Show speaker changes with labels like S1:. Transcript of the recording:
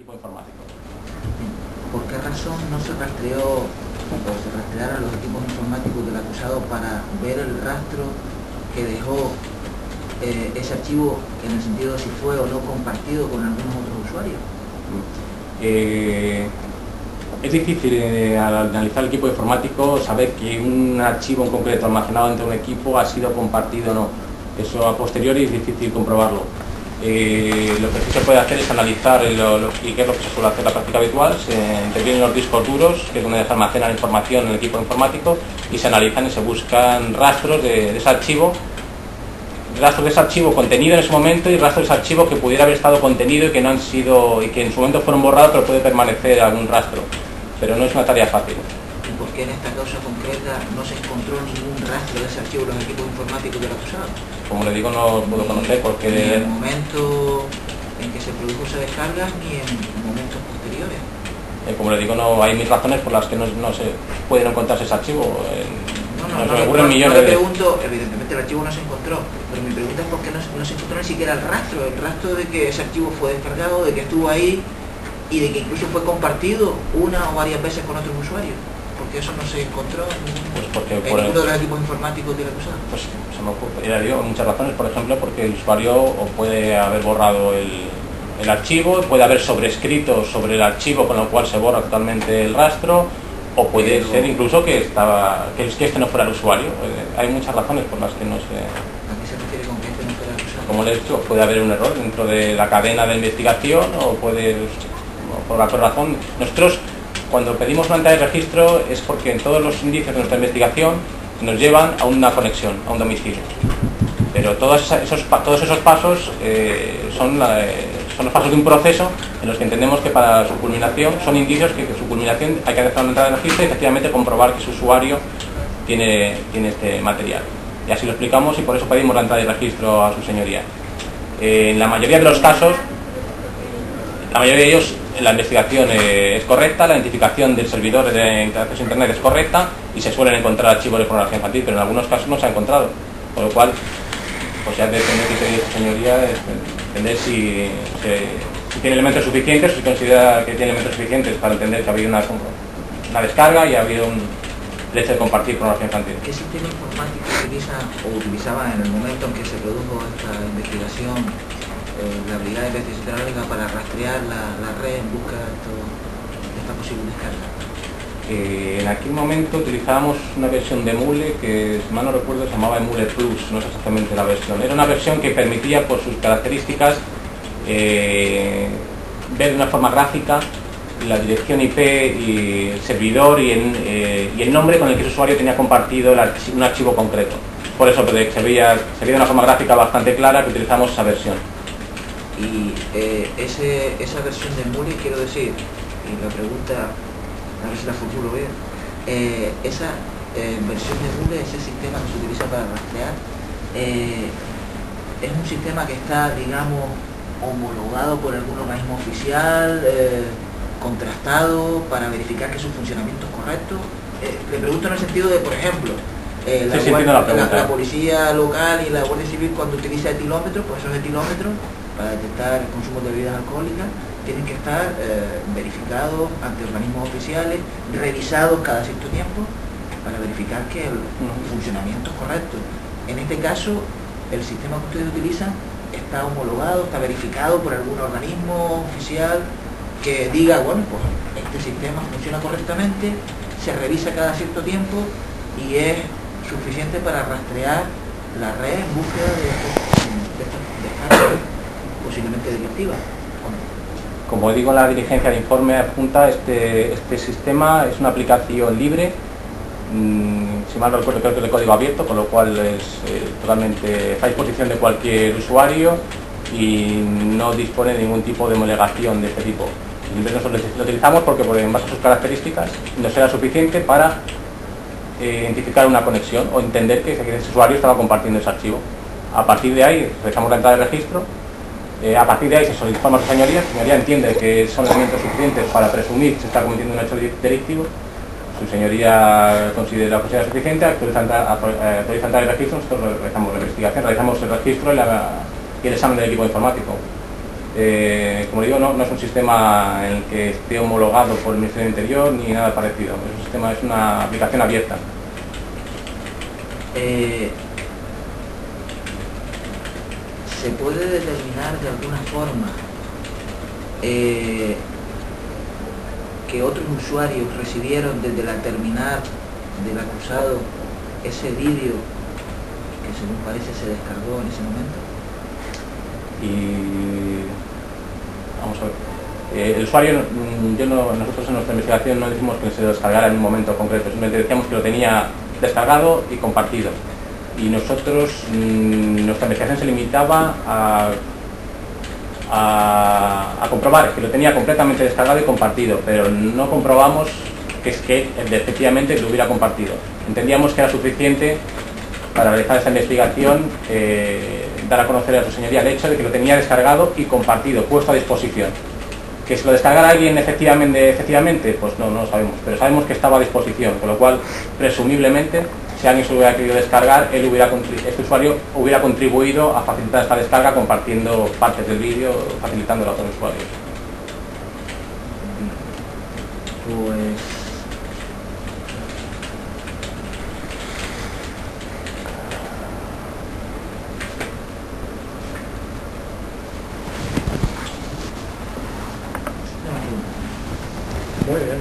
S1: Equipo informático.
S2: ¿Por qué razón no se rastreó o se rastrearon los equipos informáticos del acusado para ver el rastro que dejó ese archivo, en el sentido de si fue o no compartido con algunos otros usuarios?
S1: Es difícil al analizar el equipo informático saber que un archivo en concreto almacenado dentro de un equipo ha sido compartido o no. Eso a posteriori es difícil comprobarlo. Lo que sí se puede hacer es analizar y qué es lo que se suele hacer en la práctica habitual. Se intervienen los discos duros, que es donde se almacena la información en el equipo informático, y se analizan y se buscan rastros de ese archivo, contenido en ese momento y rastros de ese archivo que pudiera haber estado contenido y que no han sido, y que en su momento fueron borrados, pero puede permanecer algún rastro. Pero no es una tarea fácil.
S2: ¿Y por qué en esta causa concreta no se encontró ningún rastro de ese archivo en los equipos informáticos del acusado?
S1: Como le digo, no puedo conocer porque...
S2: Ni en el momento en que se produjo esa descarga, ni en momentos posteriores.
S1: Como le digo, no hay mil razones por las que no se pueden encontrarse ese archivo.
S2: No le pregunto, evidentemente el archivo no se encontró, pero mi pregunta es por qué no se encontró ni siquiera el rastro de que ese archivo fue descargado, de que estuvo ahí y de que incluso fue compartido una o varias veces con otros usuarios. Porque eso no se encontró en ninguno de los equipos informáticos del acusado.
S1: Pues se me ocurre muchas razones, por ejemplo, porque el usuario o puede haber borrado el archivo, puede haber sobrescrito sobre el archivo, con lo cual se borra totalmente el rastro, o puede ser incluso que este no fuera el usuario. Hay muchas razones por las que no se...
S2: ¿A qué se refiere con que este no fuera el usuario?
S1: Como le he dicho, puede haber un error dentro de la cadena de investigación, o puede, por la razón, nosotros cuando pedimos una entrada de registro es porque en todos los indicios de nuestra investigación nos llevan a una conexión, a un domicilio. Pero todos esos pasos son los pasos de un proceso en los que entendemos que para su culminación son indicios que su culminación hay que hacer una entrada de registro y efectivamente comprobar que su usuario tiene este material. Y así lo explicamos y por eso pedimos la entrada de registro a su señoría. En la mayoría de los casos, la investigación es correcta, la identificación del servidor de acceso a Internet es correcta y se suelen encontrar archivos de pornografía infantil, pero en algunos casos no se ha encontrado. Con lo cual, pues ya depende de que su señoría, entender si tiene elementos suficientes, si considera que tiene elementos suficientes para entender que ha habido una descarga y ha habido un hecho de compartir pornografía infantil.
S2: ¿Qué sistema informático utilizaba en el momento en que se produjo esta investigación la Brigada de Investigación Tecnológica para rastrear la red en busca de esta posible descarga?
S1: En aquel momento utilizábamos una versión de Emule que, si mal no recuerdo, se llamaba Emule Plus, no es exactamente la versión. Era una versión que permitía, por sus características, ver de una forma gráfica la dirección IP y el servidor y el nombre con el que el usuario tenía compartido un archivo concreto. Por eso se veía de una forma gráfica bastante clara que utilizamos esa versión.
S2: Y esa versión de Emule, quiero decir, y la pregunta, a ver si la futuro ve, esa versión de Emule, ese sistema que se utiliza para rastrear, es un sistema que está, digamos, homologado por algún organismo oficial, contrastado para verificar que su funcionamiento es correcto. Le pregunto en el sentido de, por ejemplo, la policía local y la Guardia Civil, cuando utiliza etilómetros, pues esos etilómetros para detectar el consumo de bebidas alcohólicas tienen que estar verificados ante organismos oficiales, revisados cada cierto tiempo para verificar que el funcionamiento es correcto. En este caso, el sistema que ustedes utilizan está homologado, está verificado por algún organismo oficial que diga, bueno, pues este sistema funciona correctamente, se revisa cada cierto tiempo y es suficiente para rastrear la red en búsqueda de estas descargas posiblemente delictivas.
S1: Como digo, la diligencia de informe adjunta, este sistema es una aplicación libre, si mal no recuerdo creo que es de código abierto, con lo cual es totalmente a disposición de cualquier usuario y no dispone de ningún tipo de homologación de este tipo. Nosotros lo utilizamos porque en base a sus características nos era suficiente para identificar una conexión o entender que ese usuario estaba compartiendo ese archivo. A partir de ahí realizamos la entrada de registro, a partir de ahí se solicita a su señoría, su señoría entiende que son elementos suficientes para presumir que se está cometiendo un hecho delictivo, su señoría considera suficiente, autoriza entrada de registro, nosotros realizamos la investigación, realizamos el registro y el examen del equipo informático. como digo, no es un sistema en el que esté homologado por el Ministerio del Interior ni nada parecido. Es una aplicación abierta.
S2: ¿Se puede determinar de alguna forma que otros usuarios recibieron desde la terminal del acusado ese vídeo que según parece se descargó en ese momento?
S1: Y vamos a ver, el usuario, nosotros en nuestra investigación no decimos que se lo descargara en un momento concreto, simplemente decíamos que lo tenía descargado y compartido. Y nosotros, nuestra investigación se limitaba a comprobar que lo tenía completamente descargado y compartido, pero no comprobamos que efectivamente lo hubiera compartido. Entendíamos que era suficiente para realizar esa investigación, dar a conocer a su señoría el hecho de que lo tenía descargado y compartido, puesto a disposición. Que si lo descargara alguien efectivamente, pues no lo sabemos, pero sabemos que estaba a disposición, con lo cual, presumiblemente, si alguien se lo hubiera querido descargar, este usuario hubiera contribuido a facilitar esta descarga compartiendo partes del vídeo, facilitándolo a otros usuarios.
S2: Pues
S1: Muy bien.